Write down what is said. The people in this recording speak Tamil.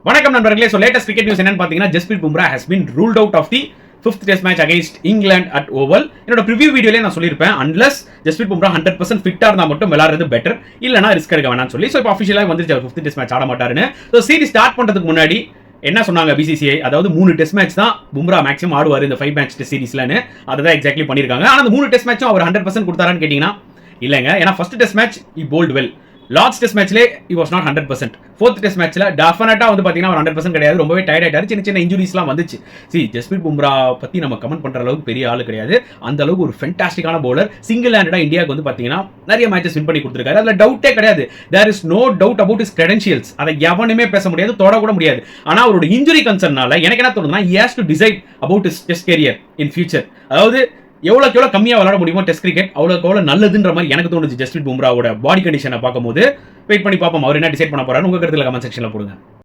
வணக்கம் நண்பர்களே. ஸோ லேட்டஸ்ட் கிரிக்கெட் நியூஸ் என்னன்னு பார்த்தீங்கன்னா, Jasprit Bumrah has been ruled out of the 5th test match against England at Oval. என்னோட ப்ரிவியூ வீடியோலேயே நான் சொல்லியிருப்பேன், அன்லஸ் ஜஸ்பிரீத் பும்ரா 100% ஃபிட்டா இருந்தால் மட்டும் விளையாடுறது பெட்டர், இல்லைனா ரிஸ்க் எடுக்க வேணாம்னு சொல்லி. ஸோ இப்போ அஃபிஷியலாக வந்துருச்சு அவர் 5th டெஸ்ட் மேட்ச் ஆட மாட்டாருன்னு. ஸோ சீரிஸ் ஸ்டார்ட் பண்ணுறதுக்கு முன்னாடி என்ன சொன்னாங்க பிசிசிஐ, அதாவது 3 டெஸ்ட் மேட்ச் தான் பும்ரா மேக்ஸிமம் ஆடுவார் இந்த 5 மேட்ச் டெஸ்ட் சீரிஸ்லன்னு. அதை தான் எக்ஸாக்ட்லி பண்ணியிருக்காங்க. ஆனால் அந்த 3 டெஸ்ட் மேட்சும் அவர் 100% கொடுத்தாரான்னு கேட்டிங்கன்னா இல்லைங்க. ஏன்னா first test match he bowled well, Lord's test மேட்ச்லே he was not 100%. 4th test மேட்ச்ல டெஃபினட்டா வந்து பாத்தீங்கன்னா 100% கிடையாது, ரொம்பவே டயர்ட் ஆயிட்டாரு, சின்ன சின்ன இன்ஜுரிஸ்லாம் வந்துச்சு. ஜஸ்பிரீத் பும்ரா பத்தி நம்ம கமெண்ட் பண்ற அளவுக்கு பெரிய ஆளு கிடையாது, அந்த அளவுக்கு ஒரு ஃபென்டாஸ்டிக்கான பவுலர். சிங்கிள் ஹேண்டடா இந்தியாவுக்கு வந்து பாத்தீங்கன்னா நிறைய மேட்சஸ் வின் பண்ணி கொடுத்திருக்காரு, அதுல டவுட்டே கிடையாது. there is no doubt about his credentials. அதை எவனுமே பேச முடியாது, தொட கூட முடியாது. ஆனா அவரோட இன்ஜுரி கன்சர்னால எனக்கு என்ன தோணுதுன்னா, he has to decide about his test career in future. அதாவது எவ்வளோக்கு எவ்வளோ கம்மியாக விளையாட முடியுமோ டெஸ்ட் கிரிக்கெட் அவ்வளோக்கு எவ்வளோ நல்லதுன்ற மாதிரி எனக்கு தோணுச்சு. ஜஸ்பிரீத் பும்ராவோட பாடி கண்டிஷனை பார்க்கும்போது வெயிட் பண்ணி பார்ப்போம் அவர் என்ன டிசைட் பண்ண போறாரு. உங்க கருத்துல கமெண்ட் செக்ஷன்ல போடுங்க.